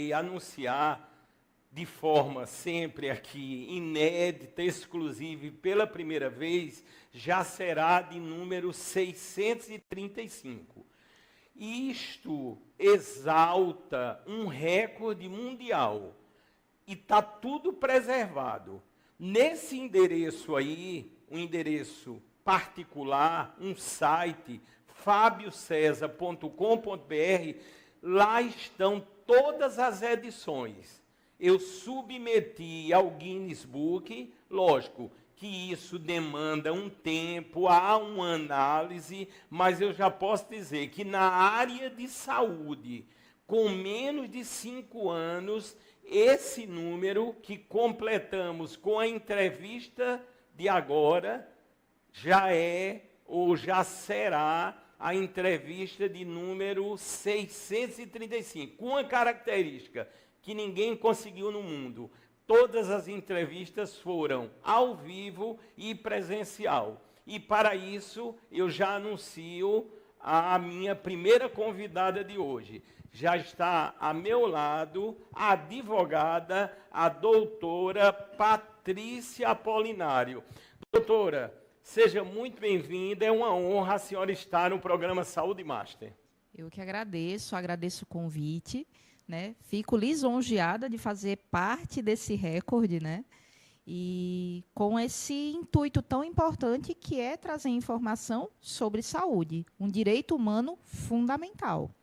e anunciar de forma sempre aqui inédita, exclusiva e pela primeira vez, já será de número 635. Isto exalta um recorde mundial e está tudo preservado. Nesse endereço aí, um endereço particular, um site, fabiocesar.com.br, lá estão todas as edições. Eu submeti ao Guinness Book, lógico que isso demanda um tempo, há uma análise, mas eu já posso dizer que na área de saúde, com menos de 5 anos, esse número que completamos com a entrevista de agora, já é ou já será a entrevista de número 635, com uma característica que ninguém conseguiu no mundo. Todas as entrevistas foram ao vivo e presencial. E para isso, eu já anuncio a minha primeira convidada de hoje. Já está a meu lado a advogada, a doutora Patrícia Apolinário. Doutora, seja muito bem-vinda, é uma honra a senhora estar no programa Saúde Master. Eu que agradeço o convite, né? Fico lisonjeada de fazer parte desse recorde, né? E com esse intuito tão importante que é trazer informação sobre saúde, um direito humano fundamental.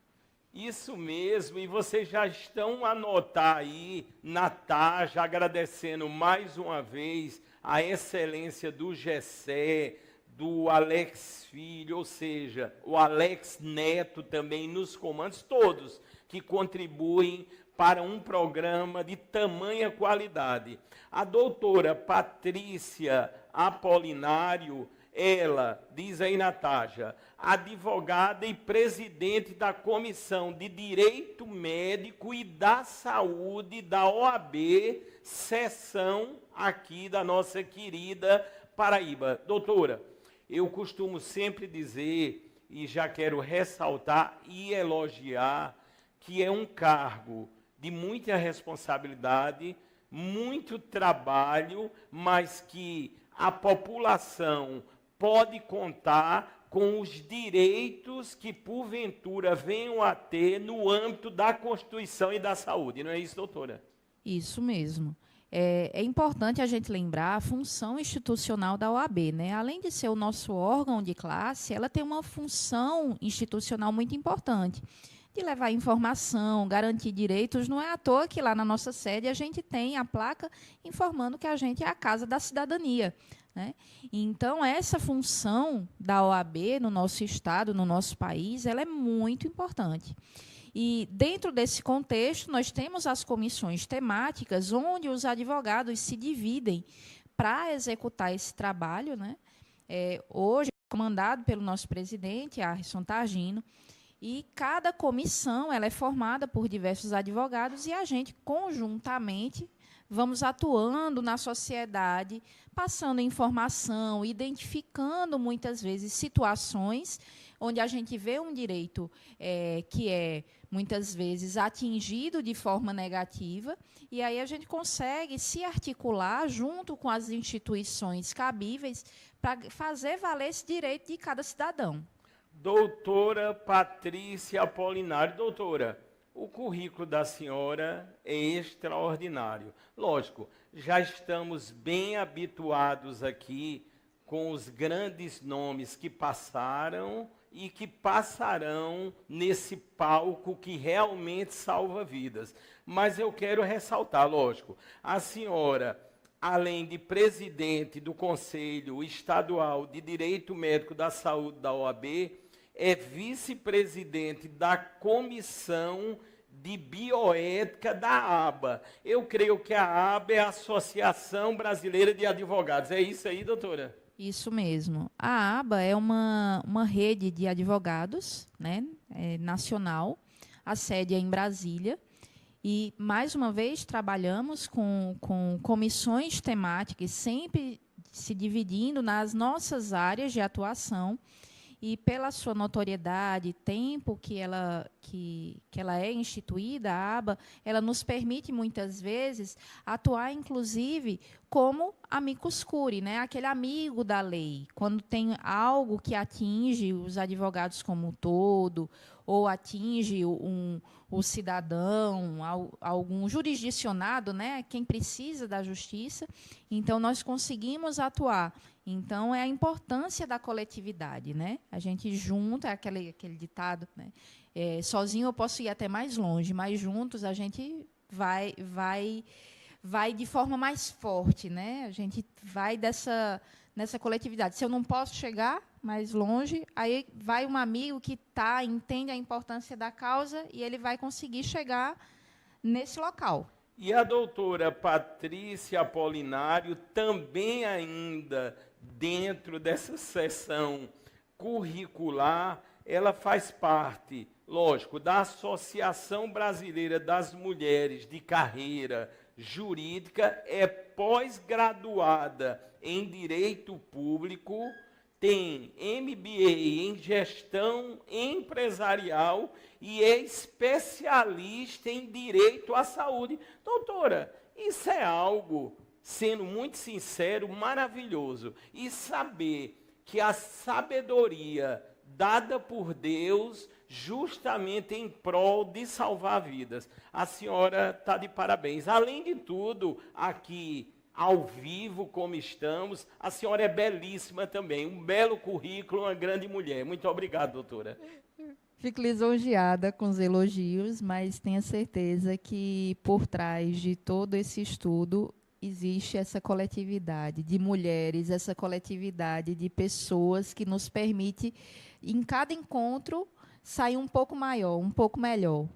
Isso mesmo, e vocês já estão a notar aí, na tarja, agradecendo mais uma vez a excelência do Gessé, do Alex Filho, ou seja, o Alex Neto também nos comandos, todos que contribuem para um programa de tamanha qualidade. A doutora Patrícia Apolinário, ela, diz aí Natália, advogada e presidente da Comissão de Direito Médico e da Saúde da OAB, seção aqui da nossa querida Paraíba. Doutora, eu costumo sempre dizer, e já quero ressaltar e elogiar, que é um cargo de muita responsabilidade, muito trabalho, mas que a população pode contar com os direitos que, porventura, venham a ter no âmbito da Constituição e da saúde. Não é isso, doutora? Isso mesmo. É importante a gente lembrar a função institucional da OAB, né? Além de ser o nosso órgão de classe, ela tem uma função institucional muito importante, de levar informação, garantir direitos. Não é à toa que lá na nossa sede a gente tem a placa informando que a gente é a Casa da Cidadania, né? Então, essa função da OAB no nosso estado, no nosso país, ela é muito importante. E, dentro desse contexto, nós temos as comissões temáticas, onde os advogados se dividem para executar esse trabalho, né? Hoje, comandado pelo nosso presidente, Arson Targino, e cada comissão ela é formada por diversos advogados e a gente, conjuntamente, vamos atuando na sociedade, passando informação, identificando, muitas vezes, situações onde a gente vê um direito que é, muitas vezes, atingido de forma negativa, e aí a gente consegue se articular junto com as instituições cabíveis para fazer valer esse direito de cada cidadão. Doutora Patrícia Apolinário. Doutora, o currículo da senhora é extraordinário. Lógico, já estamos bem habituados aqui com os grandes nomes que passaram e que passarão nesse palco que realmente salva vidas. Mas eu quero ressaltar, lógico, a senhora, além de presidente do Conselho Estadual de Direito Médico da Saúde da OAB, é vice-presidente da Comissão de Bioética da ABA. Eu creio que a ABA é a Associação Brasileira de Advogados. É isso aí, doutora? Isso mesmo. A ABA é uma rede de advogados, né, nacional. A sede é em Brasília. E, mais uma vez, trabalhamos com comissões temáticas, sempre se dividindo nas nossas áreas de atuação. e pela sua notoriedade, tempo que ela é instituída, a aba, ela nos permite, muitas vezes, atuar, inclusive, como amicus curiae, né? Aquele amigo da lei. Quando tem algo que atinge os advogados como um todo, ou atinge o cidadão, algum jurisdicionado, né? Quem precisa da justiça, então nós conseguimos atuar. Então, é a importância da coletividade, né? A gente junta, aquele ditado, né? Sozinho eu posso ir até mais longe, mas juntos a gente vai de forma mais forte, né? A gente vai nessa coletividade. Se eu não posso chegar mais longe, aí vai um amigo que entende a importância da causa e ele vai conseguir chegar nesse local. E a doutora Patrícia Apolinário também ainda dentro dessa sessão curricular, ela faz parte, lógico, da Associação Brasileira das Mulheres de Carreira Jurídica, é pós-graduada em Direito Público, tem MBA em Gestão Empresarial e é especialista em Direito à Saúde. Doutora, isso é algo, sendo muito sincero, maravilhoso. E saber que a sabedoria dada por Deus justamente em prol de salvar vidas. A senhora está de parabéns. Além de tudo, aqui ao vivo como estamos, a senhora é belíssima também. Um belo currículo, uma grande mulher. Muito obrigado, doutora. Fico lisonjeada com os elogios, mas tenha certeza que por trás de todo esse estudo existe essa coletividade de mulheres, essa coletividade de pessoas que nos permite, em cada encontro, sair um pouco maior, um pouco melhor.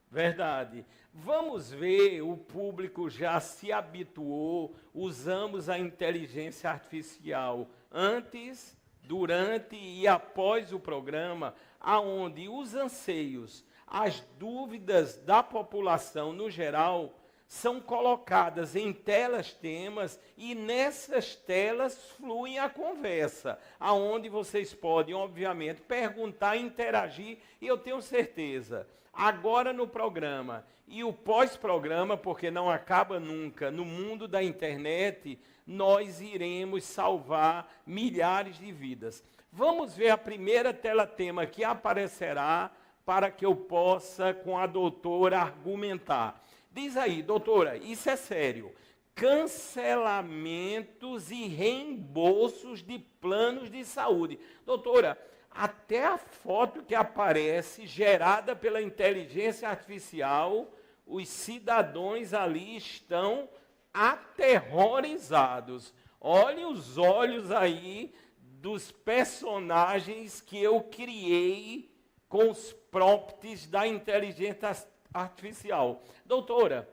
Verdade. Vamos ver, o público já se habituou, usamos a inteligência artificial antes, durante e após o programa, aonde os anseios, as dúvidas da população no geral, são colocadas em telas-temas e nessas telas flui a conversa, aonde vocês podem, obviamente, perguntar, interagir, e eu tenho certeza, agora no programa e o pós-programa, porque não acaba nunca, no mundo da internet, nós iremos salvar milhares de vidas. Vamos ver a primeira tela-tema que aparecerá para que eu possa, com a doutora, argumentar. Diz aí, doutora, isso é sério. Cancelamentos e reembolsos de planos de saúde. Doutora, até a foto que aparece, gerada pela inteligência artificial, os cidadãos ali estão aterrorizados. Olhem os olhos aí dos personagens que eu criei com os prompts da inteligência artificial. Doutora,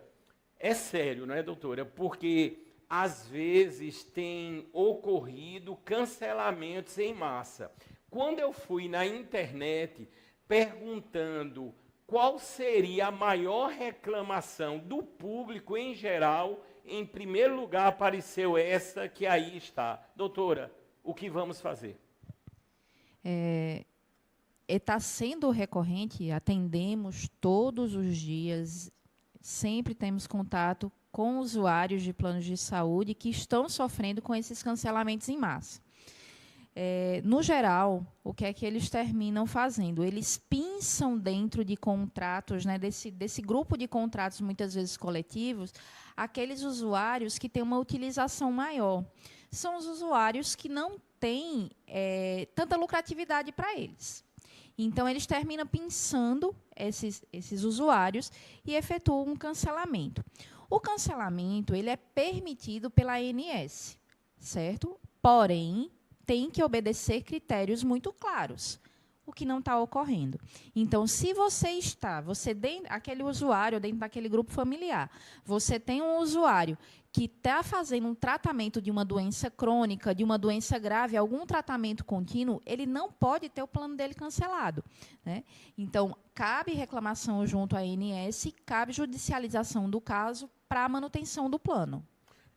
é sério, não é, doutora? Porque às vezes tem ocorrido cancelamentos em massa. Quando eu fui na internet perguntando qual seria a maior reclamação do público em geral, em primeiro lugar apareceu essa que aí está. Doutora, o que vamos fazer? Está sendo recorrente, atendemos todos os dias, sempre temos contato com usuários de planos de saúde que estão sofrendo com esses cancelamentos em massa. No geral, o que é que eles terminam fazendo? Eles pinçam dentro de contratos, né, desse grupo de contratos, muitas vezes coletivos, aqueles usuários que têm uma utilização maior. São os usuários que não têm tanta lucratividade para eles. Então, eles terminam pinçando esses usuários e efetuam um cancelamento. O cancelamento ele é permitido pela ANS, certo? Porém, tem que obedecer critérios muito claros, o que não está ocorrendo. Então, se aquele usuário dentro daquele grupo familiar, você tem um usuário que está fazendo um tratamento de uma doença crônica, de uma doença grave, algum tratamento contínuo, ele não pode ter o plano dele cancelado, né? Então, cabe reclamação junto à ANS, cabe judicialização do caso para a manutenção do plano.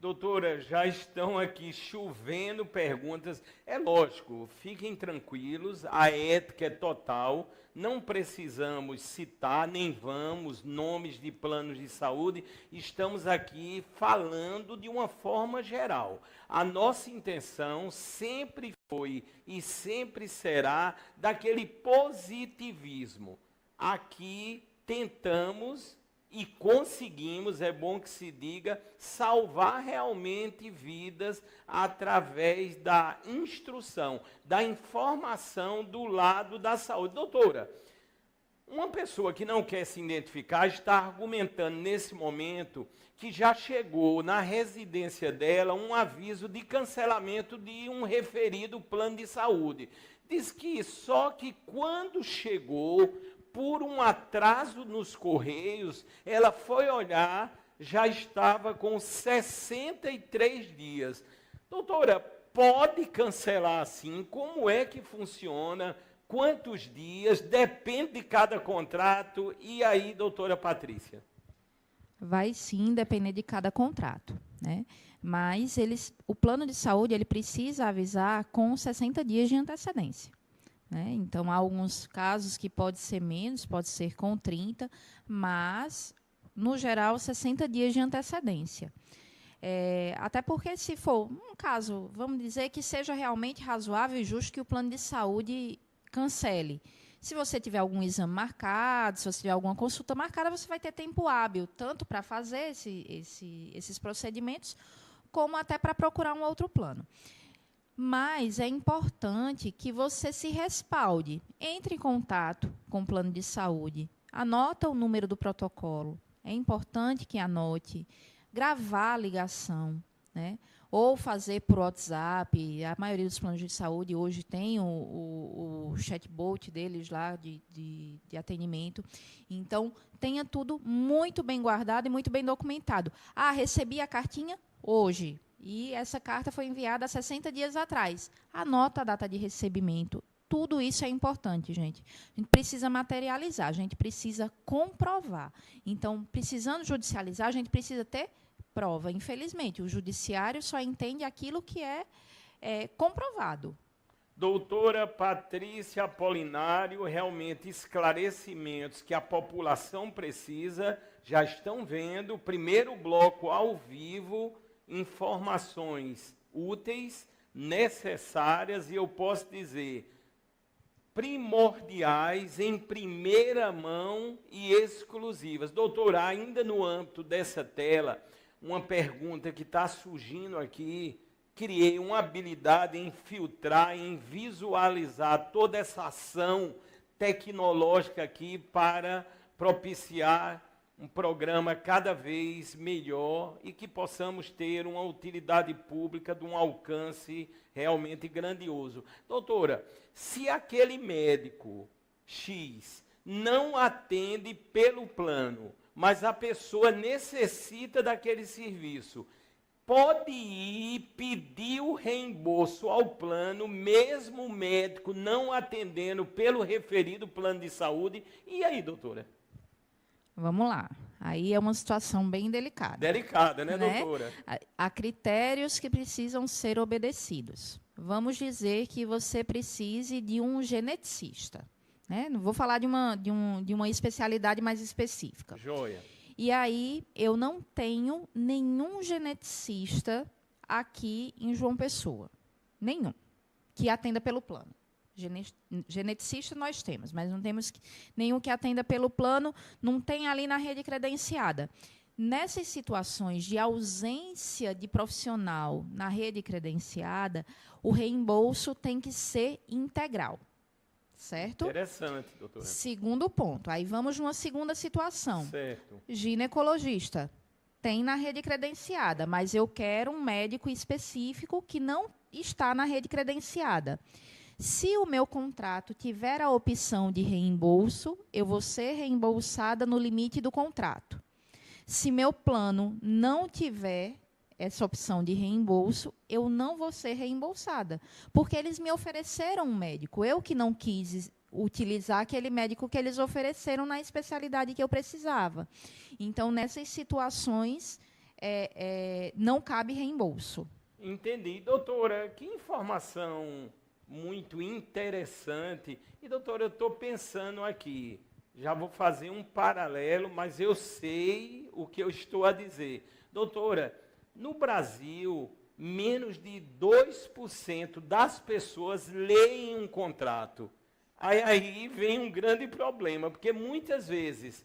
Doutora, já estão aqui chovendo perguntas. É lógico, fiquem tranquilos, a ética é total, não precisamos citar, nem vamos, nomes de planos de saúde, estamos aqui falando de uma forma geral. A nossa intenção sempre foi e sempre será daquele positivismo. Aqui tentamos e conseguimos, é bom que se diga, salvar realmente vidas através da instrução, da informação do lado da saúde. Doutora, uma pessoa que não quer se identificar está argumentando nesse momento que já chegou na residência dela um aviso de cancelamento de um referido plano de saúde. Diz que só que quando chegou, por um atraso nos correios, ela foi olhar, já estava com 63 dias. Doutora, pode cancelar assim? Como é que funciona? Quantos dias? Depende de cada contrato. E aí, doutora Patrícia? Vai sim depender de cada contrato, né? Mas o plano de saúde ele precisa avisar com 60 dias de antecedência. Né? Então, há alguns casos que pode ser menos, pode ser com 30, mas, no geral, 60 dias de antecedência. Até porque, se for um caso, vamos dizer que seja realmente razoável e justo que o plano de saúde cancele. Se você tiver algum exame marcado, se você tiver alguma consulta marcada, você vai ter tempo hábil, tanto para fazer esses procedimentos, como até para procurar um outro plano. Mas é importante que você se respalde. Entre em contato com o plano de saúde. Anota o número do protocolo. É importante que anote. Gravar a ligação, né? Ou fazer por WhatsApp. A maioria dos planos de saúde hoje tem o chatbot deles lá de atendimento. Então, tenha tudo muito bem guardado e muito bem documentado. Ah, recebi a cartinha hoje. E essa carta foi enviada há 60 dias atrás. Anota a data de recebimento. Tudo isso é importante, gente. A gente precisa materializar, a gente precisa comprovar. Então, precisando judicializar, a gente precisa ter prova. Infelizmente, o judiciário só entende aquilo que é comprovado. Doutora Patrícia Apolinário, realmente esclarecimentos que a população precisa, já estão vendo. Primeiro bloco ao vivo, informações úteis, necessárias e eu posso dizer primordiais, em primeira mão e exclusivas. Doutora, ainda no âmbito dessa tela, uma pergunta que está surgindo aqui, criei uma habilidade em filtrar, em visualizar toda essa ação tecnológica aqui para propiciar um programa cada vez melhor e que possamos ter uma utilidade pública de um alcance realmente grandioso. Doutora, se aquele médico X não atende pelo plano, mas a pessoa necessita daquele serviço, pode ir pedir o reembolso ao plano, mesmo o médico não atendendo pelo referido plano de saúde? E aí, doutora? Vamos lá. Aí é uma situação bem delicada. Delicada, né, doutora? Há critérios que precisam ser obedecidos. Vamos dizer que você precise de um geneticista. Né? Não vou falar de uma especialidade mais específica. Joia. E aí, eu não tenho nenhum geneticista aqui em João Pessoa. Nenhum. Que atenda pelo plano. Geneticista nós temos, mas não temos nenhum que atenda pelo plano, não tem ali na rede credenciada. Nessas situações de ausência de profissional na rede credenciada, o reembolso tem que ser integral. Certo? Interessante, doutora. Segundo ponto. Aí vamos numa segunda situação. Certo. Ginecologista. Tem na rede credenciada, mas eu quero um médico específico que não está na rede credenciada. Se o meu contrato tiver a opção de reembolso, eu vou ser reembolsada no limite do contrato. Se meu plano não tiver essa opção de reembolso, eu não vou ser reembolsada, porque eles me ofereceram um médico. Eu que não quis utilizar aquele médico que eles ofereceram na especialidade que eu precisava. Então, nessas situações, não cabe reembolso. Entendi. Doutora, que informação muito interessante. E, doutora, eu estou pensando aqui, já vou fazer um paralelo, mas eu sei o que eu estou a dizer. Doutora, no Brasil, menos de 2% das pessoas leem um contrato. Aí vem um grande problema, porque muitas vezes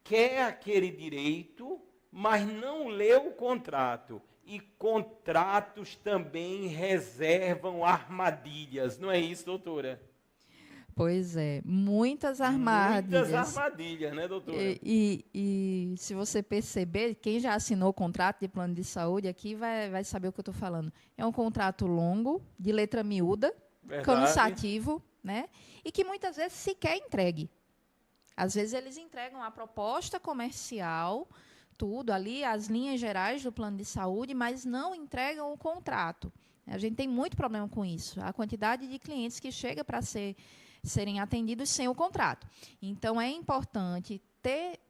quer aquele direito, mas não lê o contrato. E contratos também reservam armadilhas, não é isso, doutora? Pois é, muitas armadilhas. Muitas armadilhas, né, doutora? E se você perceber, quem já assinou o contrato de plano de saúde aqui vai saber o que eu estou falando. É um contrato longo, de letra miúda, Verdade. cansativo, né? E que muitas vezes sequer entregue. Às vezes eles entregam a proposta comercial, tudo ali, as linhas gerais do plano de saúde, mas não entregam o contrato. A gente tem muito problema com isso. A quantidade de clientes que chega para serem atendidos sem o contrato. Então, é importante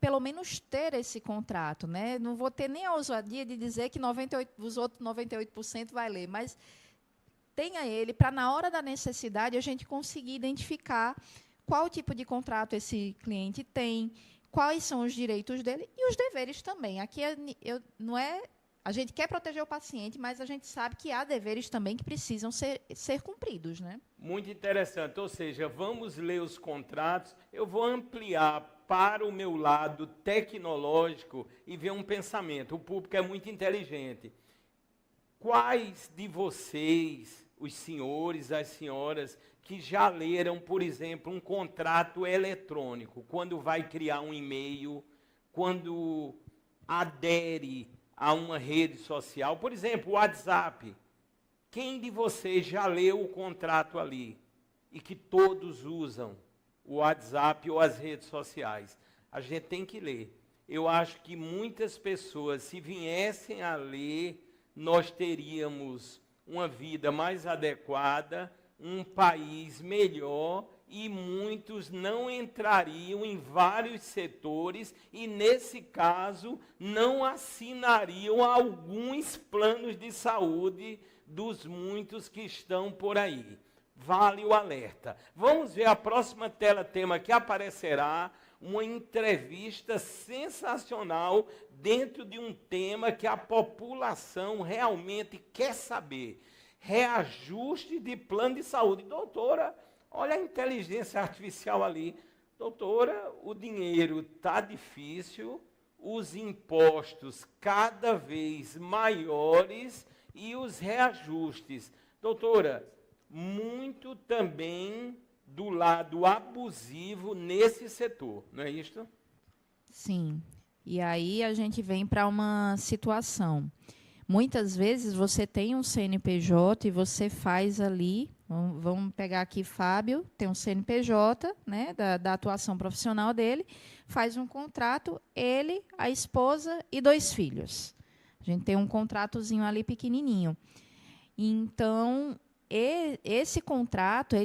pelo menos ter esse contrato, né? Não vou ter nem a ousadia de dizer que os outros 98% vai ler, mas tenha ele para, na hora da necessidade, a gente conseguir identificar qual tipo de contrato esse cliente tem, quais são os direitos dele e os deveres também. Aqui não é... A gente quer proteger o paciente, mas a gente sabe que há deveres também que precisam ser cumpridos, né? Muito interessante. Ou seja, vamos ler os contratos. Eu vou ampliar para o meu lado tecnológico e ver um pensamento. O público é muito inteligente. Quais de vocês, os senhores, as senhoras, que já leram, por exemplo, um contrato eletrônico, quando vai criar um e-mail, quando adere a uma rede social, por exemplo, o WhatsApp. Quem de vocês já leu o contrato ali e que todos usam o WhatsApp ou as redes sociais? A gente tem que ler. Eu acho que muitas pessoas, se viessem a ler, nós teríamos uma vida mais adequada, um país melhor, e muitos não entrariam em vários setores e, nesse caso, não assinariam alguns planos de saúde dos muitos que estão por aí. Vale o alerta. Vamos ver a próxima tela-tema que aparecerá, uma entrevista sensacional dentro de um tema que a população realmente quer saber. Reajuste de plano de saúde. Doutora, olha a inteligência artificial ali. Doutora, o dinheiro está difícil, os impostos cada vez maiores e os reajustes. Doutora, muito também do lado abusivo nesse setor, não é isso? Sim. E aí a gente vem para uma situação. Muitas vezes você tem um CNPJ e você faz ali, vamos pegar aqui Fábio, tem um CNPJ, né, da atuação profissional dele, faz um contrato, ele, a esposa e 2 filhos. A gente tem um contratozinho ali pequenininho. Então, esse contrato,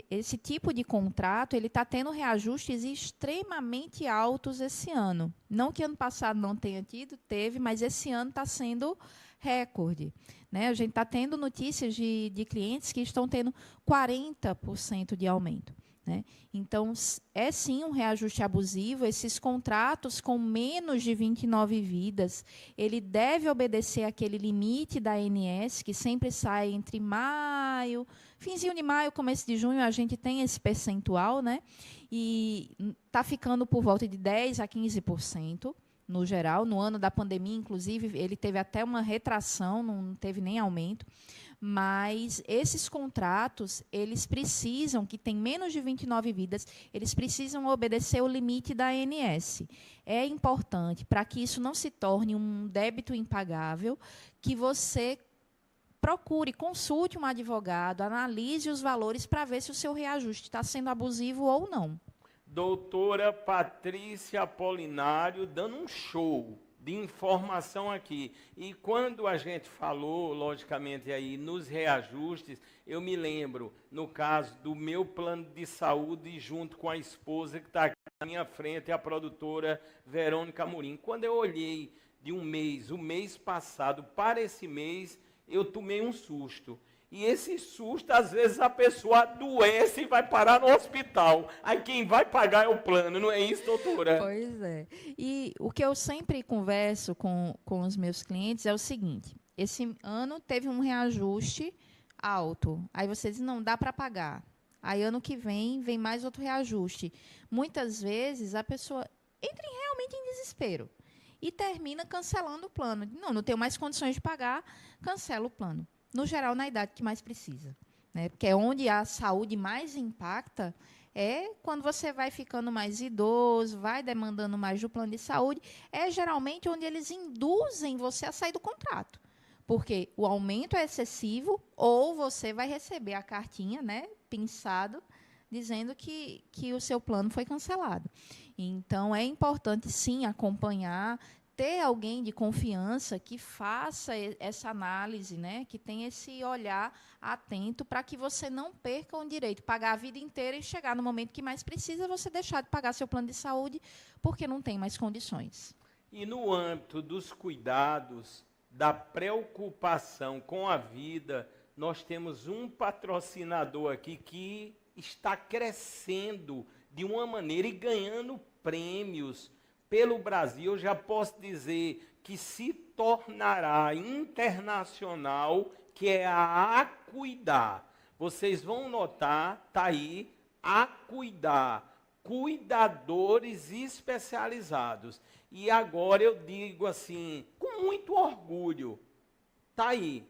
esse tipo de contrato, ele está tendo reajustes extremamente altos esse ano. Não que ano passado não tenha tido, teve, mas esse ano está sendo recorde. Né? A gente está tendo notícias de clientes que estão tendo 40% de aumento. Né? Então, é sim um reajuste abusivo. Esses contratos com menos de 29 vidas, ele deve obedecer aquele limite da ANS, que sempre sai entre maio, finzinho de maio, começo de junho, a gente tem esse percentual, né? E está ficando por volta de 10% a 15%. No geral, no ano da pandemia, inclusive, ele teve até uma retração, não teve nem aumento. Mas esses contratos, eles precisam, que tem menos de 29 vidas, eles precisam obedecer o limite da ANS. É importante, para que isso não se torne um débito impagável, que você procure, consulte um advogado, analise os valores para ver se o seu reajuste está sendo abusivo ou não. Doutora Patrícia Apolinário dando um show de informação aqui. E quando a gente falou, logicamente, aí nos reajustes, eu me lembro, no caso do meu plano de saúde, junto com a esposa que está aqui na minha frente, a produtora Verônica Amorim. Quando eu olhei de um mês, o mês passado para esse mês, eu tomei um susto. E esse susto, às vezes, a pessoa adoece e vai parar no hospital. Aí quem vai pagar é o plano, não é isso, doutora? Pois é. E o que eu sempre converso com os meus clientes é o seguinte: esse ano teve um reajuste alto. Aí você diz, não, dá para pagar. Aí ano que vem mais outro reajuste. Muitas vezes a pessoa entra realmente em desespero e termina cancelando o plano. Não tenho mais condições de pagar, cancela o plano. No geral, na idade que mais precisa, né? Porque é onde a saúde mais impacta, é quando você vai ficando mais idoso, vai demandando mais do plano de saúde, é geralmente onde eles induzem você a sair do contrato. Porque o aumento é excessivo ou você vai receber a cartinha, né, pinçado, dizendo que o seu plano foi cancelado. Então, é importante, sim, acompanhar, ter alguém de confiança que faça essa análise, né, que tenha esse olhar atento para que você não perca o direito, pagar a vida inteira e chegar no momento que mais precisa, você deixar de pagar seu plano de saúde porque não tem mais condições. E no âmbito dos cuidados, da preocupação com a vida, nós temos um patrocinador aqui que está crescendo de uma maneira e ganhando prêmios pelo Brasil. Eu já posso dizer que se tornará internacional, que é a Acuidar. Vocês vão notar, está aí, Acuidar, cuidadores especializados. E agora eu digo assim, com muito orgulho, está aí,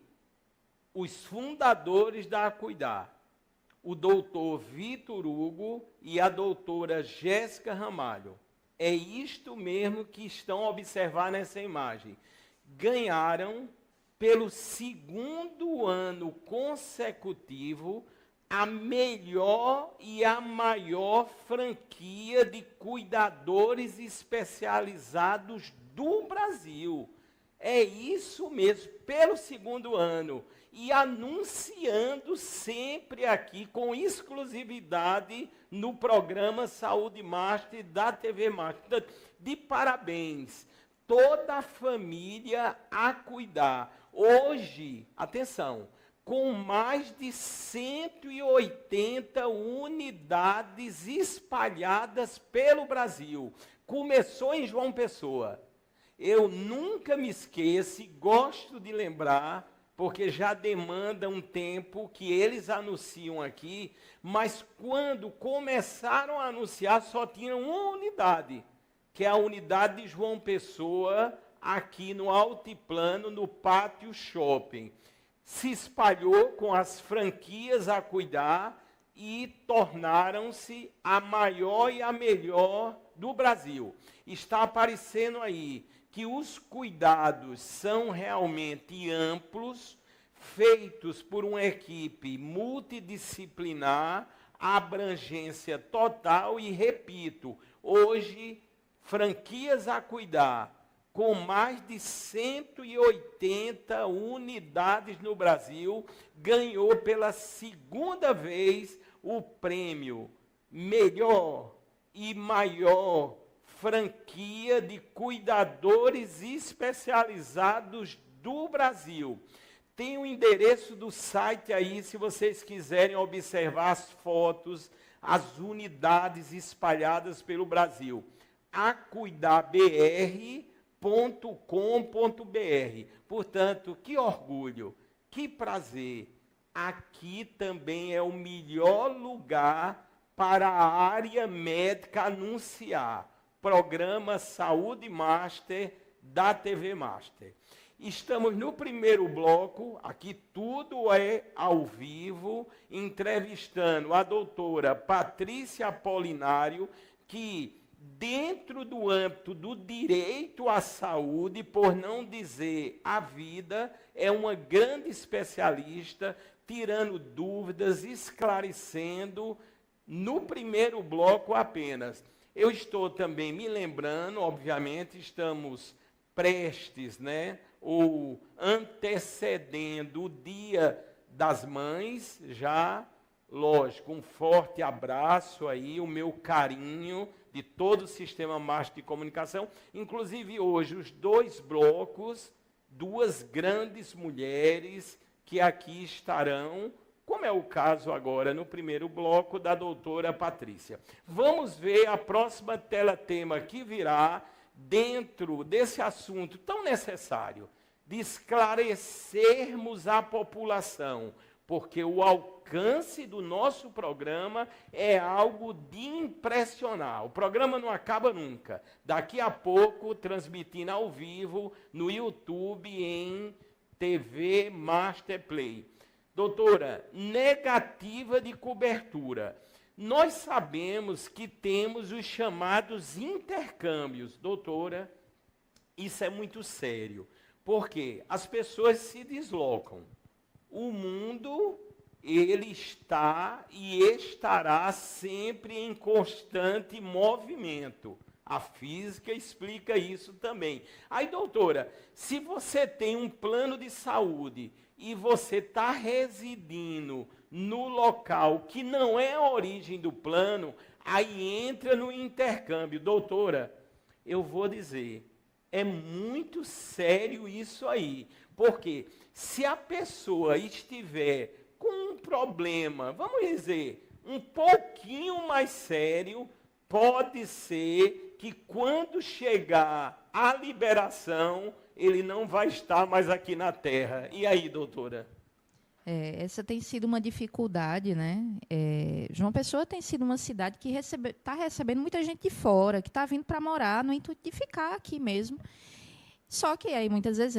os fundadores da Acuidar, o doutor Vitor Hugo e a doutora Jéssica Ramalho. É isto mesmo que estão a observar nessa imagem. Ganharam, pelo segundo ano consecutivo, a melhor e a maior franquia de cuidadores especializados do Brasil. É isso mesmo, pelo segundo ano. E anunciando sempre aqui, com exclusividade, no programa Saúde Master da TV Master. De parabéns. Toda a família a cuidar. Hoje, atenção, com mais de 180 unidades espalhadas pelo Brasil. Começou em João Pessoa. Eu nunca me esqueço, gosto de lembrar, porque já demanda um tempo que eles anunciam aqui, mas quando começaram a anunciar, só tinham uma unidade, que é a unidade de João Pessoa, aqui no Altiplano, no Pátio Shopping. Se espalhou com as franquias a cuidar e tornaram-se a maior e a melhor do Brasil. Está aparecendo aí que os cuidados são realmente amplos, feitos por uma equipe multidisciplinar, abrangência total e, repito, hoje, franquias a cuidar, com mais de 180 unidades no Brasil, ganhou pela segunda vez o prêmio melhor e maior franquia de cuidadores especializados do Brasil. Tem o endereço do site aí, se vocês quiserem observar as fotos, as unidades espalhadas pelo Brasil. acuidarbr.com.br. Portanto, que orgulho, que prazer. Aqui também é o melhor lugar para a área médica anunciar. Programa Saúde Master da TV Master. Estamos no primeiro bloco, aqui tudo é ao vivo, entrevistando a doutora Patrícia Apolinário, que dentro do âmbito do direito à saúde, por não dizer à vida, é uma grande especialista, tirando dúvidas, esclarecendo, no primeiro bloco apenas. Eu estou também me lembrando, obviamente, estamos prestes, né, ou antecedendo o Dia das Mães, já, lógico, um forte abraço aí, o meu carinho de todo o sistema master de comunicação. Inclusive, hoje, os 2 blocos, 2 grandes mulheres que aqui estarão, como é o caso agora no primeiro bloco da doutora Patrícia. Vamos ver a próxima tela-tema que virá dentro desse assunto tão necessário, de esclarecermos a população, porque o alcance do nosso programa é algo de impressionar. O programa não acaba nunca. Daqui a pouco, transmitindo ao vivo no YouTube em TV Masterplay. Doutora, negativa de cobertura. Nós sabemos que temos os chamados intercâmbios. Doutora, isso é muito sério, porque as pessoas se deslocam. O mundo, ele está e estará sempre em constante movimento. A física explica isso também. Aí, doutora, se você tem um plano de saúde e você está residindo no local que não é a origem do plano, aí entra no intercâmbio. Doutora, eu vou dizer, é muito sério isso aí, porque se a pessoa estiver com um problema, vamos dizer, um pouquinho mais sério, pode ser que quando chegar a liberação, ele não vai estar mais aqui na Terra. E aí, doutora? Essa tem sido uma dificuldade, né? João Pessoa tem sido uma cidade que está recebendo muita gente de fora, que está vindo para morar no intuito de ficar aqui mesmo. Só que aí muitas vezes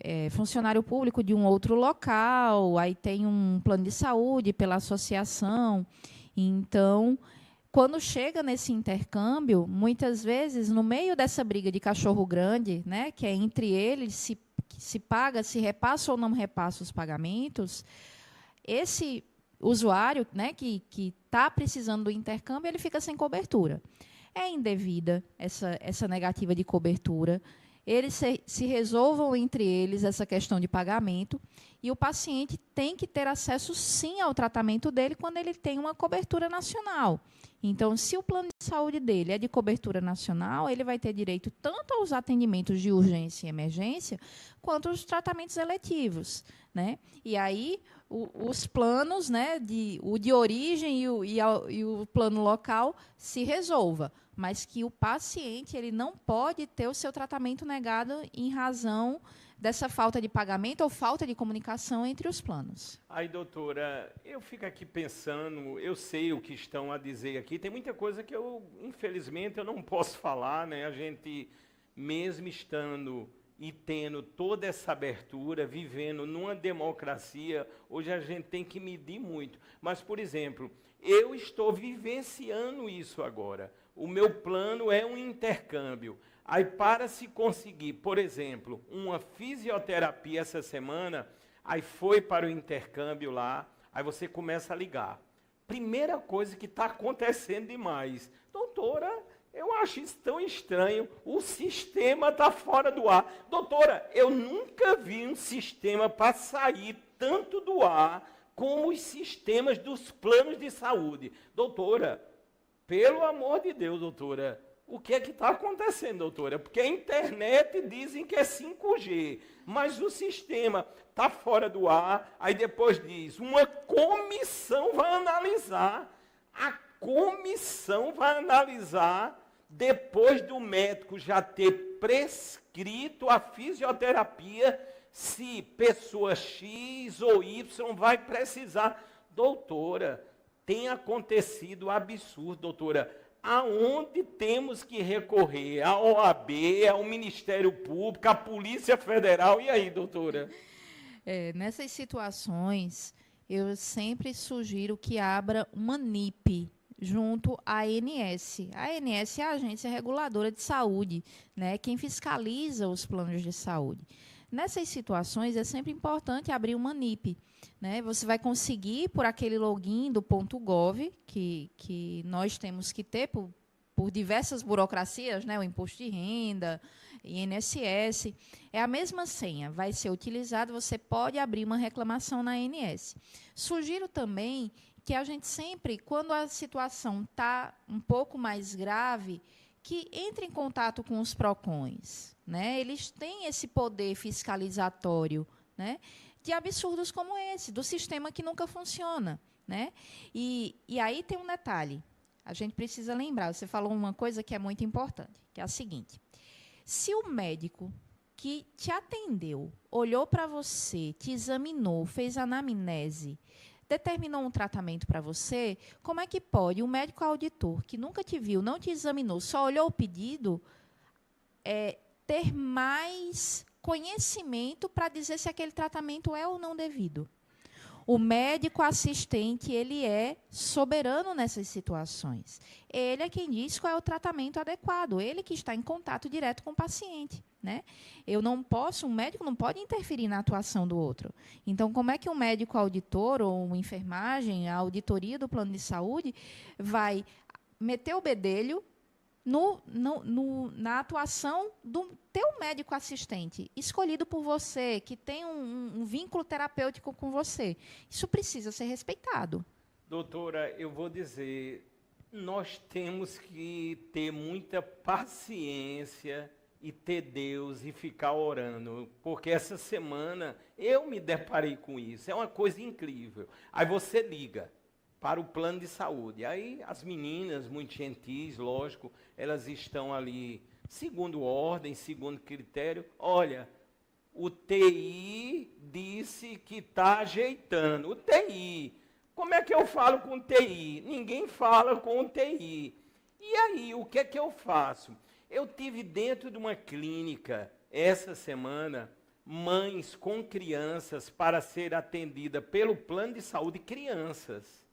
é funcionário público de um outro local, aí tem um plano de saúde pela associação. Então, quando chega nesse intercâmbio, muitas vezes, no meio dessa briga de cachorro grande, né, que é entre eles, se paga, se repassa ou não repassa os pagamentos, esse usuário, né, que está precisando do intercâmbio, ele fica sem cobertura. É indevida essa negativa de cobertura. Eles se resolvam entre eles essa questão de pagamento e o paciente tem que ter acesso, sim, ao tratamento dele quando ele tem uma cobertura nacional. Então, se o plano de saúde dele é de cobertura nacional, ele vai ter direito tanto aos atendimentos de urgência e emergência, quanto aos tratamentos eletivos, né? E aí, os planos, né, o de origem e o plano local se resolva, mas que o paciente ele não pode ter o seu tratamento negado em razão dessa falta de pagamento ou falta de comunicação entre os planos. Aí, doutora, eu fico aqui pensando, eu sei o que estão a dizer aqui, tem muita coisa que infelizmente, eu não posso falar, né? A gente, mesmo estando e tendo toda essa abertura, vivendo numa democracia, hoje a gente tem que medir muito. Mas, por exemplo, eu estou vivenciando isso agora. O meu plano é um intercâmbio. Aí, para se conseguir, por exemplo, uma fisioterapia essa semana, aí foi para o intercâmbio lá, aí você começa a ligar. Primeira coisa que está acontecendo demais. Doutora, eu acho isso tão estranho, o sistema está fora do ar. Doutora, eu nunca vi um sistema para sair tanto do ar como os sistemas dos planos de saúde. Doutora, pelo amor de Deus, doutora, o que é que está acontecendo, doutora? Porque a internet dizem que é 5G, mas o sistema está fora do ar, aí depois diz, uma comissão vai analisar. A comissão vai analisar, depois do médico já ter prescrito a fisioterapia, se pessoa X ou Y vai precisar. Doutora, tem acontecido absurdo, doutora. Aonde temos que recorrer? A OAB, ao Ministério Público, à Polícia Federal? E aí, doutora? Nessas situações, eu sempre sugiro que abra uma NIP junto à ANS. A ANS é a Agência Reguladora de Saúde, né? Quem fiscaliza os planos de saúde. Nessas situações, é sempre importante abrir uma NIP. Né? Você vai conseguir, por aquele login do .gov, que nós temos que ter por diversas burocracias, né? O imposto de renda, INSS, é a mesma senha, vai ser utilizado, você pode abrir uma reclamação na ANS. Sugiro também que a gente sempre, quando a situação está um pouco mais grave, que entre em contato com os PROCONs, né? Eles têm esse poder fiscalizatório, né, de absurdos como esse, do sistema que nunca funciona, né? E aí tem um detalhe, a gente precisa lembrar, você falou uma coisa que é muito importante, que é a seguinte: se o médico que te atendeu, olhou para você, te examinou, fez anamnese, determinou um tratamento para você, como é que pode um médico auditor que nunca te viu, não te examinou, só olhou o pedido, ter mais conhecimento para dizer se aquele tratamento é ou não devido? O médico assistente, ele é soberano nessas situações. Ele é quem diz qual é o tratamento adequado, ele que está em contato direto com o paciente, né? Um médico não pode interferir na atuação do outro. Então, como é que um médico auditor ou uma enfermagem, a auditoria do plano de saúde, vai meter o bedelho na atuação do teu médico assistente, escolhido por você, que tem um vínculo terapêutico com você? Isso precisa ser respeitado. Doutora, eu vou dizer, nós temos que ter muita paciência e ter Deus e ficar orando, porque essa semana eu me deparei com isso, é uma coisa incrível. Aí você liga para o plano de saúde, aí as meninas, muito gentis, lógico, elas estão ali, segundo ordem, segundo critério, olha, o TI disse que está ajeitando, o TI, como é que eu falo com o TI? Ninguém fala com o TI. E aí, o que é que eu faço? Eu tive dentro de uma clínica, essa semana, mães com crianças para ser atendida pelo plano de saúde, crianças.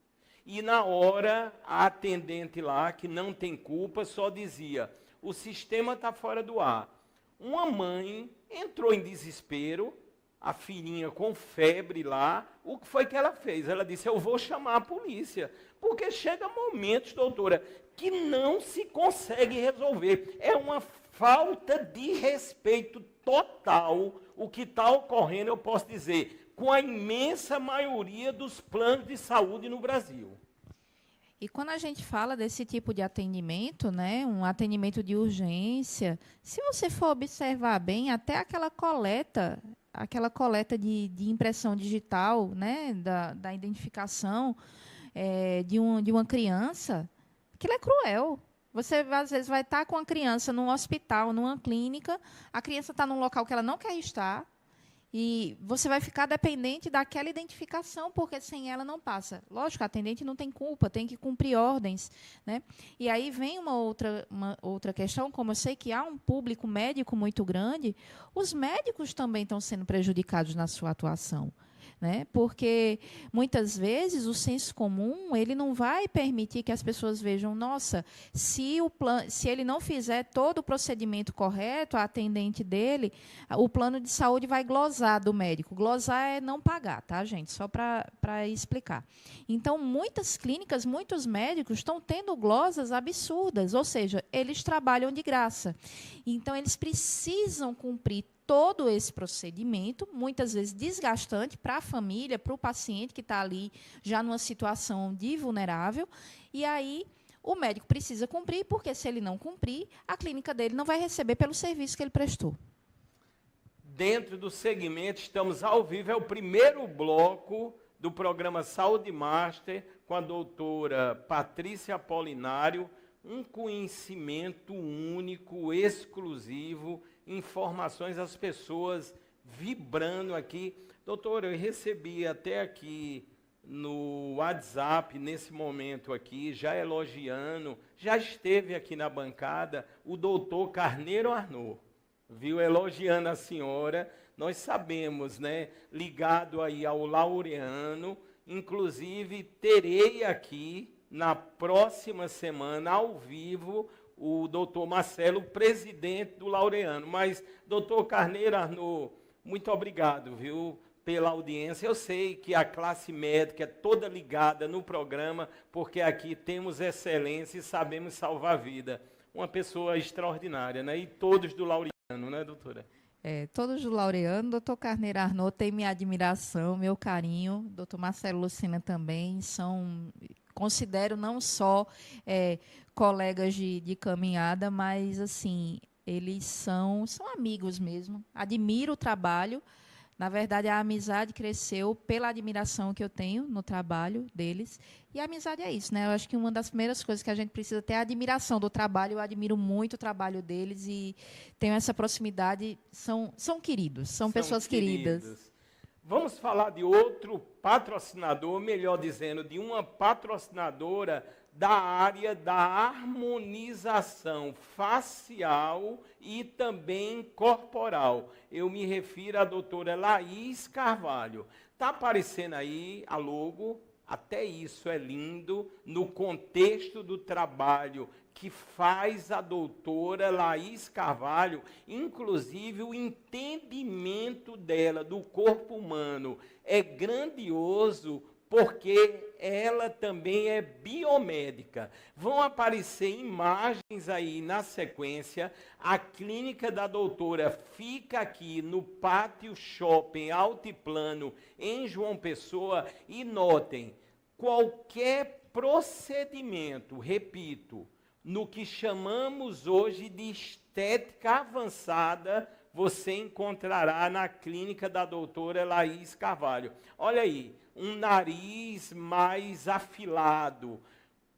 E na hora, a atendente lá, que não tem culpa, só dizia, o sistema está fora do ar. Uma mãe entrou em desespero, a filhinha com febre lá, o que foi que ela fez? Ela disse, eu vou chamar a polícia, porque chega momentos, doutora, que não se consegue resolver. É uma falta de respeito total o que está ocorrendo, eu posso dizer, com a imensa maioria dos planos de saúde no Brasil. E quando a gente fala desse tipo de atendimento, né, um atendimento de urgência, se você for observar bem, até aquela coleta de impressão digital, né, da identificação de uma criança, aquilo é cruel. Você, às vezes, vai estar com a criança num hospital, numa clínica, a criança está num local que ela não quer estar, e você vai ficar dependente daquela identificação, porque sem ela não passa. Lógico, a atendente não tem culpa, tem que cumprir ordens, né? E aí vem uma outra questão, como eu sei que há um público médico muito grande, os médicos também estão sendo prejudicados na sua atuação, né? Porque muitas vezes o senso comum ele não vai permitir que as pessoas vejam, nossa, se ele não fizer todo o procedimento correto, a atendente dele, o plano de saúde vai glosar do médico. Glosar é não pagar, tá, gente? Só para explicar. Então, muitas clínicas, muitos médicos estão tendo glosas absurdas, ou seja, eles trabalham de graça. Então, eles precisam cumprir todo esse procedimento, muitas vezes desgastante para a família, para o paciente que está ali já numa situação de vulnerável, e aí o médico precisa cumprir, porque se ele não cumprir, a clínica dele não vai receber pelo serviço que ele prestou. Dentro do segmento, estamos ao vivo, é o primeiro bloco do programa Saúde Master, com a doutora Patrícia Apolinário, um conhecimento único, exclusivo, informações, as pessoas vibrando aqui. Doutora, eu recebi até aqui no WhatsApp, nesse momento aqui, já elogiando, já esteve aqui na bancada, o doutor Carneiro Arnaud, viu, elogiando a senhora. Nós sabemos, né, ligado aí ao Laureano, inclusive terei aqui na próxima semana, ao vivo, o doutor Marcelo, presidente do Laureano. Mas, doutor Carneiro Arnaud, muito obrigado, viu, pela audiência. Eu sei que a classe médica é toda ligada no programa, porque aqui temos excelência e sabemos salvar a vida. Uma pessoa extraordinária, né? E todos do Laureano, né, doutora? Todos do Laureano, doutor Carneiro Arnaud tem minha admiração, meu carinho, doutor Marcelo Lucena também, considero não só colegas de caminhada, mas, assim, eles são amigos mesmo. Admiro o trabalho. Na verdade, a amizade cresceu pela admiração que eu tenho no trabalho deles. E a amizade é isso, né? Eu acho que uma das primeiras coisas que a gente precisa ter é a admiração do trabalho. Eu admiro muito o trabalho deles e tenho essa proximidade. São queridos, são pessoas queridas. Vamos falar de outro patrocinador, melhor dizendo, de uma patrocinadora da área da harmonização facial e também corporal. Eu me refiro à doutora Laís Carvalho. Está aparecendo aí a logo, até isso é lindo, no contexto do trabalho que faz a doutora Laís Carvalho, inclusive o entendimento dela do corpo humano é grandioso, porque ela também é biomédica. Vão aparecer imagens aí na sequência. A clínica da doutora fica aqui no Pátio Shopping Altiplano, em João Pessoa. E notem, qualquer procedimento, repito, no que chamamos hoje de estética avançada, você encontrará na clínica da doutora Laís Carvalho. Olha aí, um nariz mais afilado.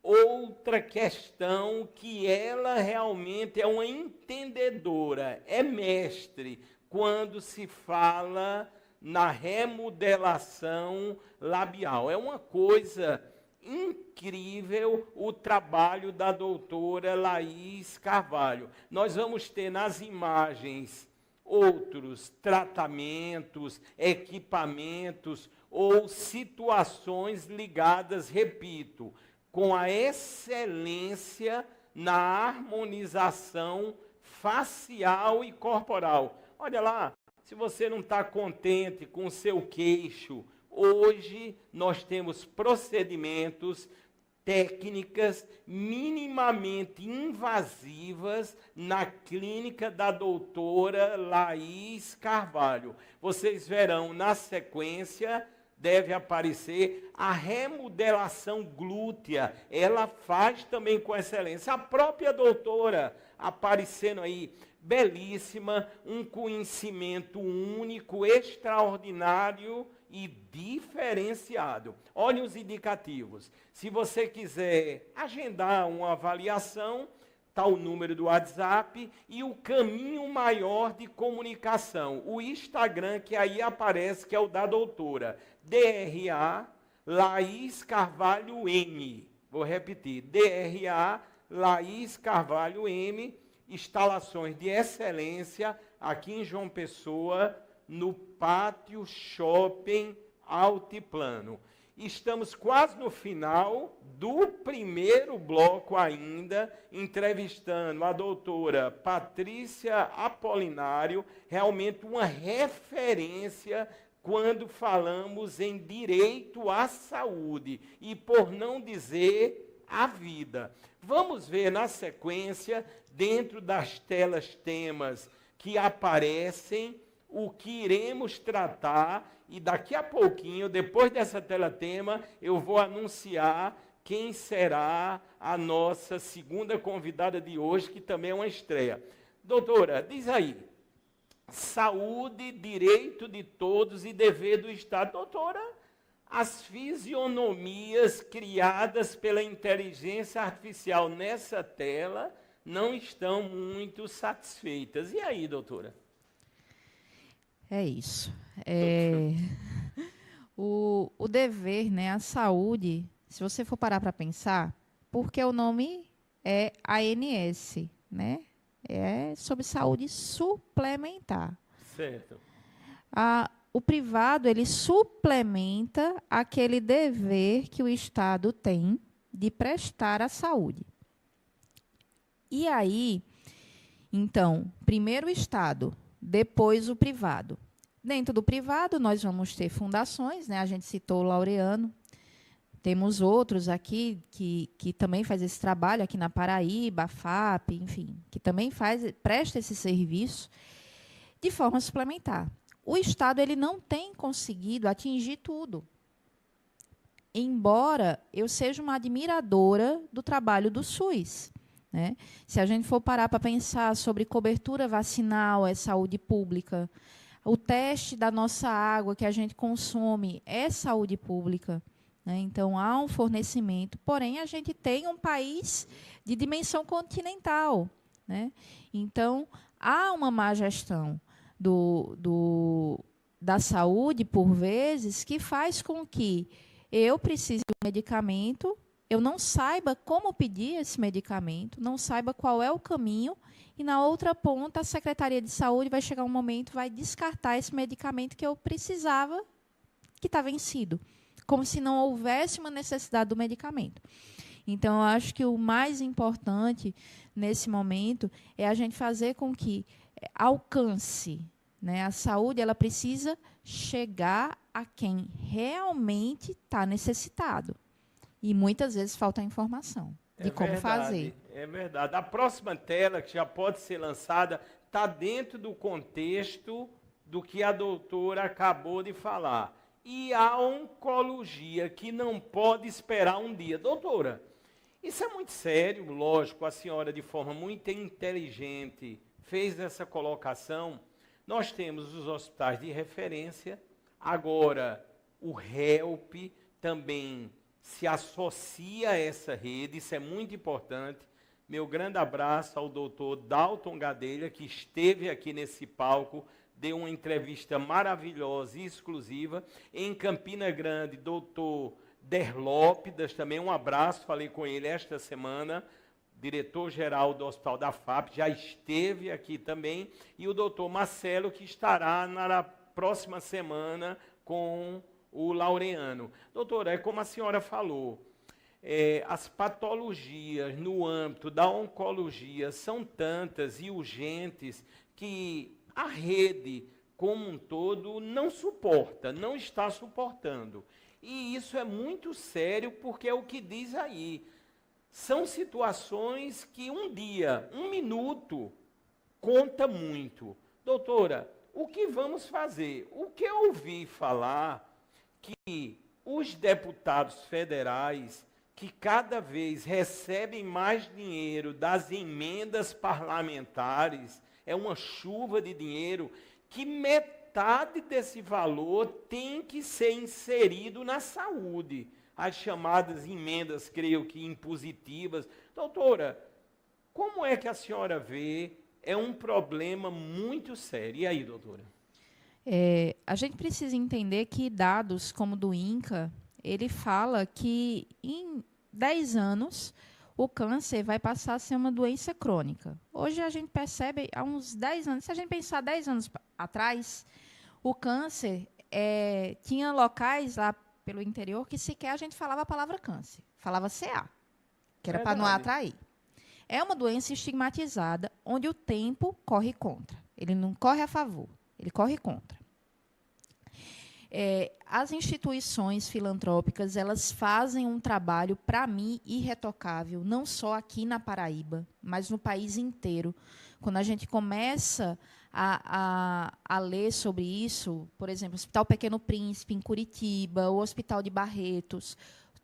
Outra questão que ela realmente é uma entendedora, é mestre, quando se fala na remodelação labial. É uma coisa incrível o trabalho da doutora Laís Carvalho. Nós vamos ter nas imagens outros tratamentos, equipamentos ou situações ligadas, repito, com a excelência na harmonização facial e corporal. Olha lá, se você não está contente com o seu queixo, hoje nós temos procedimentos, técnicas minimamente invasivas na clínica da doutora Laís Carvalho. Vocês verão na sequência, deve aparecer a remodelação glútea. Ela faz também com excelência. A própria doutora aparecendo aí, belíssima, um conhecimento único, extraordinário e diferenciado. Olhem os indicativos. Se você quiser agendar uma avaliação, está o número do WhatsApp e o caminho maior de comunicação. O Instagram, que aí aparece, que é o da doutora. DRA Laís Carvalho M. Vou repetir. DRA Laís Carvalho M. Instalações de excelência aqui em João Pessoa, no Pátio Shopping Altiplano. Estamos quase no final do primeiro bloco ainda, entrevistando a doutora Patrícia Apolinário, realmente uma referência quando falamos em direito à saúde e, por não dizer, à vida. Vamos ver na sequência, dentro das telas temas que aparecem, o que iremos tratar, e daqui a pouquinho, depois dessa tela tema, eu vou anunciar quem será a nossa segunda convidada de hoje, que também é uma estreia. Doutora, diz aí, saúde, direito de todos e dever do Estado. Doutora, as fisionomias criadas pela inteligência artificial nessa tela não estão muito satisfeitas. E aí, doutora? É isso. O dever, né, a saúde, se você for parar para pensar, porque o nome é ANS, né? É sobre saúde suplementar. Certo. O privado, ele suplementa aquele dever que o Estado tem de prestar à saúde. E aí, então, primeiro o Estado, depois o privado. Dentro do privado, nós vamos ter fundações, né? A gente citou o Laureano, temos outros aqui que também faz esse trabalho, aqui na Paraíba, a FAP, enfim, que também presta esse serviço. de forma suplementar. O Estado ele não tem conseguido atingir tudo. Embora eu seja uma admiradora do trabalho do SUS, né? Se a gente for parar para pensar sobre cobertura vacinal, é saúde pública, o teste da nossa água que a gente consome é saúde pública, né? Então, há um fornecimento, porém, a gente tem um país de dimensão continental, né? Então, há uma má gestão da saúde, por vezes, que faz com que eu precise de um medicamento, eu não saiba como pedir esse medicamento, não saiba qual é o caminho, e na outra ponta a Secretaria de Saúde vai chegar um momento, vai descartar esse medicamento que eu precisava, que está vencido, como se não houvesse uma necessidade do medicamento. Então, eu acho que o mais importante nesse momento é a gente fazer com que alcance, né? A saúde ela precisa chegar a quem realmente está necessitado. E muitas vezes falta informação de como fazer. É verdade. A próxima tela, que já pode ser lançada, está dentro do contexto do que a doutora acabou de falar. E a oncologia, que não pode esperar um dia. Doutora, isso é muito sério, lógico, a senhora, de forma muito inteligente, fez essa colocação. Nós temos os hospitais de referência, agora o HELP também se associa a essa rede, isso é muito importante. Meu grande abraço ao doutor Dalton Gadelha, que esteve aqui nesse palco, deu uma entrevista maravilhosa e exclusiva. Em Campina Grande, doutor Derlópidas, também um abraço, falei com ele esta semana, diretor-geral do Hospital da FAP, já esteve aqui também, e o doutor Marcelo, que estará na próxima semana com o Laureano. Doutora, é como a senhora falou, as patologias no âmbito da oncologia são tantas e urgentes que a rede como um todo não suporta, não está suportando. E isso é muito sério, porque é o que diz aí. São situações que um dia, um minuto, conta muito. Doutora, o que vamos fazer? O que eu ouvi falar que os deputados federais, que cada vez recebem mais dinheiro das emendas parlamentares, é uma chuva de dinheiro, que metade desse valor tem que ser inserido na saúde. As chamadas emendas, creio que impositivas. Doutora, como é que a senhora vê? É um problema muito sério. E aí, doutora? A gente precisa entender que dados como do INCA, ele fala que em 10 anos o câncer vai passar a ser uma doença crônica. Hoje a gente percebe, há uns 10 anos, se a gente pensar 10 anos atrás, o câncer tinha locais lá pelo interior que sequer a gente falava a palavra câncer, falava CA, que era para não atrair. É uma doença estigmatizada, onde o tempo corre contra. Ele não corre a favor, ele corre contra. As instituições filantrópicas, elas fazem um trabalho, para mim, irretocável, não só aqui na Paraíba, mas no país inteiro. Quando a gente começa a ler sobre isso, por exemplo, o Hospital Pequeno Príncipe, em Curitiba, o Hospital de Barretos,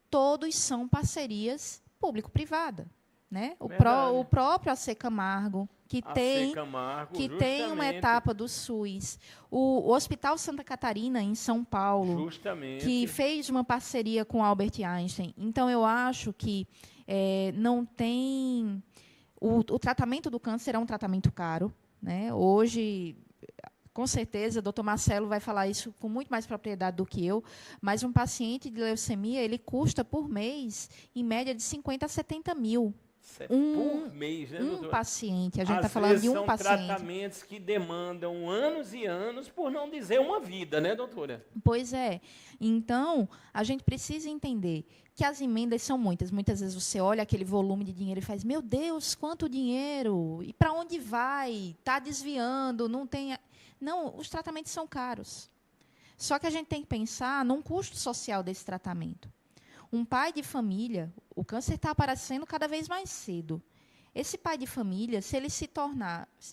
todos são parcerias público-privada. Né? O próprio AC Camargo, que tem uma etapa do SUS. O Hospital Santa Catarina, em São Paulo, que fez uma parceria com Albert Einstein. Então, eu acho que não tem... O tratamento do câncer é um tratamento caro. Né? Hoje, com certeza, o doutor Marcelo vai falar isso com muito mais propriedade do que eu, mas um paciente de leucemia, ele custa, por mês, em média, de 50 a 70 mil. Por mês, né, doutor? Um paciente, a gente está falando de um paciente. São tratamentos que demandam anos e anos, por não dizer uma vida, né, doutora? Pois é. Então, a gente precisa entender que as emendas são muitas. Muitas vezes você olha aquele volume de dinheiro e faz, meu Deus, quanto dinheiro! E para onde vai? Está desviando, não tem... Não, os tratamentos são caros. Só que a gente tem que pensar num custo social desse tratamento. Um pai de família, o câncer está aparecendo cada vez mais cedo. Esse pai de família, se ele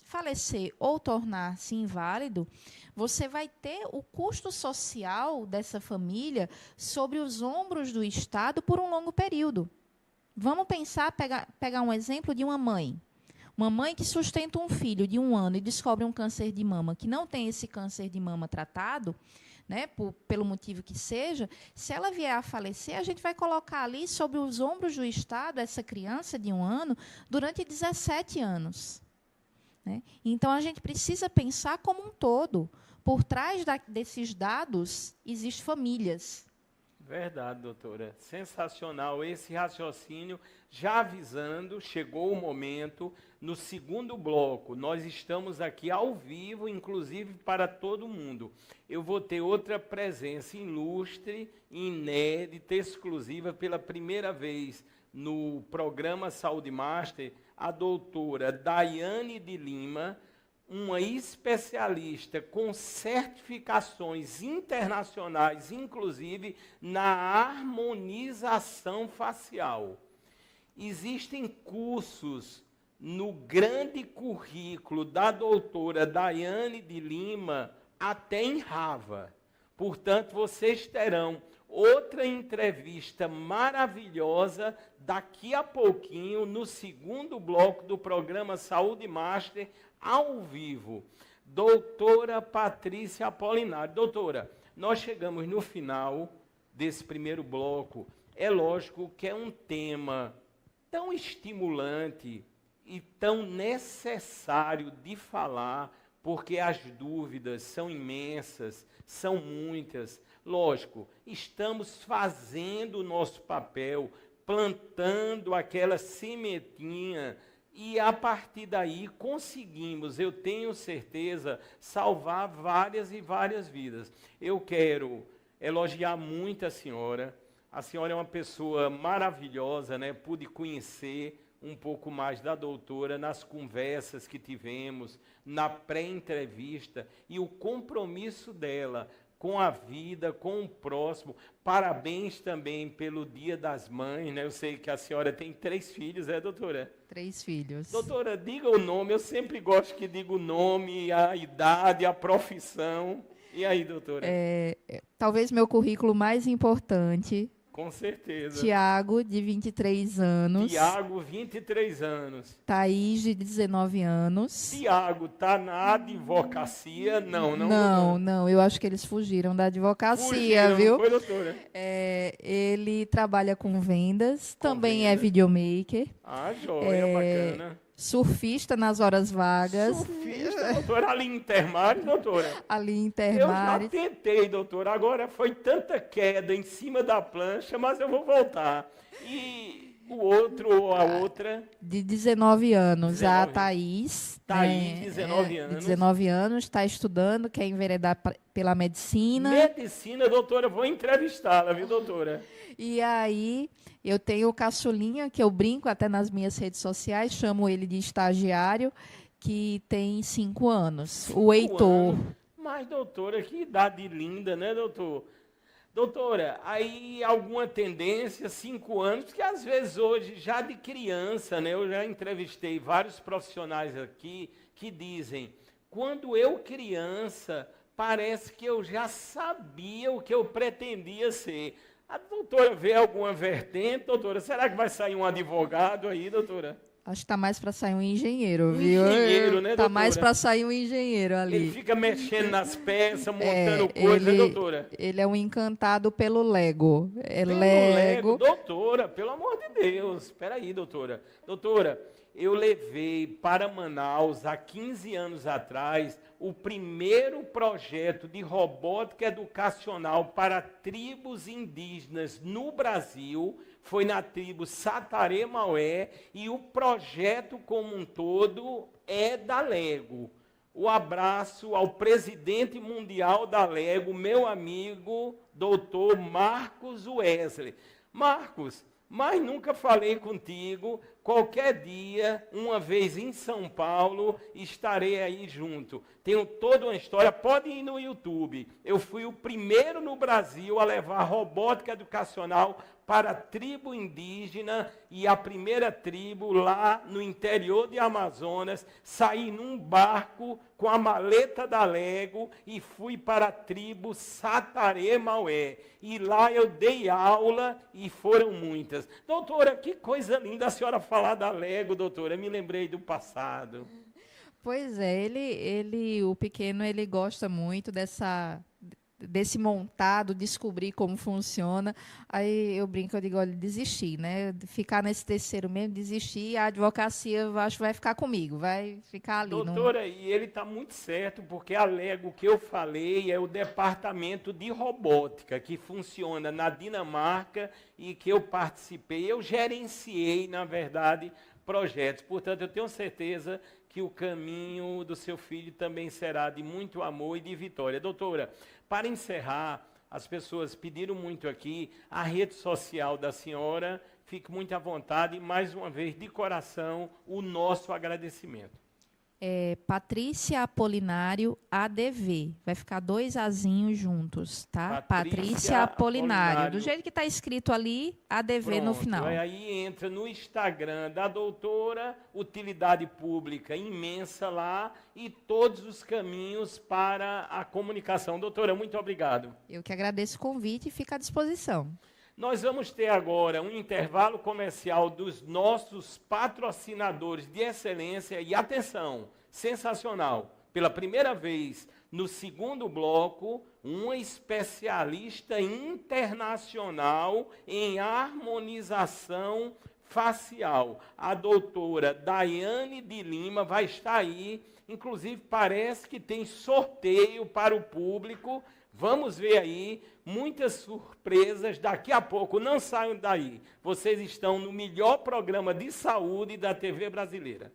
falecer ou tornar-se inválido, você vai ter o custo social dessa família sobre os ombros do Estado por um longo período. Vamos pegar um exemplo de uma mãe. Uma mãe que sustenta um filho de 1 ano e descobre um câncer de mama, que não tem esse câncer de mama tratado, né, pelo motivo que seja, se ela vier a falecer, a gente vai colocar ali sobre os ombros do Estado essa criança de 1 ano durante 17 anos. Né? Então, a gente precisa pensar como um todo. Por trás desses dados, existem famílias. Verdade, doutora. Sensacional esse raciocínio. Já avisando, chegou o momento, no segundo bloco, nós estamos aqui ao vivo, inclusive para todo mundo. Eu vou ter outra presença ilustre, inédita, exclusiva, pela primeira vez no programa Saúde Master, a doutora Daiane de Lima, uma especialista com certificações internacionais, inclusive na harmonização facial. Existem cursos no grande currículo da doutora Daiane de Lima, até em Harvard. Portanto, vocês terão outra entrevista maravilhosa daqui a pouquinho, no segundo bloco do programa Saúde Master, ao vivo. Doutora Patrícia Apolinário. Doutora, nós chegamos no final desse primeiro bloco. É lógico que é um tema tão estimulante e tão necessário de falar, porque as dúvidas são imensas, são muitas. Lógico, estamos fazendo o nosso papel, plantando aquela sementinha, e a partir daí conseguimos, eu tenho certeza, salvar várias e várias vidas. Eu quero elogiar muito a senhora é uma pessoa maravilhosa, né? Pude conhecer um pouco mais da doutora nas conversas que tivemos, na pré-entrevista, e o compromisso dela com a vida, com o próximo. Parabéns também pelo Dia das Mães, né? Eu sei que a senhora tem 3 filhos, doutora? 3 filhos. Doutora, diga o nome, eu sempre gosto que diga o nome, a idade, a profissão. E aí, doutora? Talvez meu currículo mais importante. Com certeza. Tiago, de 23 anos. Tiago, 23 anos. Thaís, de 19 anos. Tiago está na advocacia? Não. Eu acho que eles fugiram da advocacia, viu? Não foi, doutora? Ele trabalha com vendas, também é videomaker. Ah, joia, bacana. Surfista nas horas vagas. Surfista, doutora, ali em Intermares, doutora? Ali em Intermares. Eu já tentei, doutora, agora foi tanta queda em cima da plancha, mas eu vou voltar. E o outro ou a outra? De 19 anos, a Thaís. Thaís, 19 anos. 19 anos, está estudando, quer enveredar pela medicina. Medicina, doutora, vou entrevistá-la, viu, doutora? E aí, eu tenho o caçulinha, que eu brinco até nas minhas redes sociais, chamo ele de estagiário, que tem 5 anos, o Heitor. Mas, doutora, que idade linda, né, doutor? Doutora, aí alguma tendência, 5 anos, porque às vezes hoje, já de criança, né, eu já entrevistei vários profissionais aqui que dizem, quando eu criança, parece que eu já sabia o que eu pretendia ser. A doutora vê alguma vertente, doutora? Será que vai sair um advogado aí, doutora? Acho que está mais para sair um engenheiro, viu? Engenheiro, né, doutora? Está mais para sair um engenheiro ali. Ele fica mexendo nas peças, montando coisas, doutora? Ele é um encantado pelo Lego. Pelo Lego. Doutora, pelo amor de Deus. Espera aí, doutora. Doutora, eu levei para Manaus, há 15 anos atrás, o primeiro projeto de robótica educacional para tribos indígenas no Brasil. Foi na tribo Sataré-Maué, e o projeto como um todo é da Lego. O abraço ao presidente mundial da Lego, meu amigo, doutor Marcos Wesley. Marcos, mas nunca falei contigo, qualquer dia, uma vez em São Paulo, estarei aí junto. Tenho toda uma história, pode ir no YouTube. Eu fui o primeiro no Brasil a levar robótica educacional para a tribo indígena, e a primeira tribo lá no interior de Amazonas, saí num barco com a maleta da Lego e fui para a tribo Sataré Maué. E lá eu dei aula e foram muitas. Doutora, que coisa linda a senhora falar da Lego, doutora. Me lembrei do passado. Pois é, o pequeno, ele gosta muito desse montado, descobrir como funciona. Aí eu brinco, eu digo, olha, desistir, né? Ficar nesse terceiro mesmo, desistir, a advocacia, eu acho que vai ficar comigo, vai ficar ali. Doutora, e ele está muito certo, porque a Lego que eu falei é o departamento de robótica, que funciona na Dinamarca e que eu participei, eu gerenciei, na verdade, projetos. Portanto, eu tenho certeza que o caminho do seu filho também será de muito amor e de vitória. Doutora, para encerrar, as pessoas pediram muito aqui, a rede social da senhora, fique muito à vontade, e mais uma vez, de coração, o nosso agradecimento. Patrícia Apolinário ADV. Vai ficar 2 azinhos juntos, tá? Patrícia Apolinário. Do jeito que está escrito ali, ADV. Pronto, no final. Aí entra no Instagram da doutora, utilidade pública imensa lá, e todos os caminhos para a comunicação. Doutora, muito obrigado. Eu que agradeço o convite e fico à disposição. Nós vamos ter agora um intervalo comercial dos nossos patrocinadores de excelência e, atenção, sensacional, pela primeira vez no segundo bloco, uma especialista internacional em harmonização facial. A doutora Daiane de Lima vai estar aí, inclusive parece que tem sorteio para o público. Vamos ver aí, muitas surpresas daqui a pouco, não saiam daí. Vocês estão no melhor programa de saúde da TV brasileira.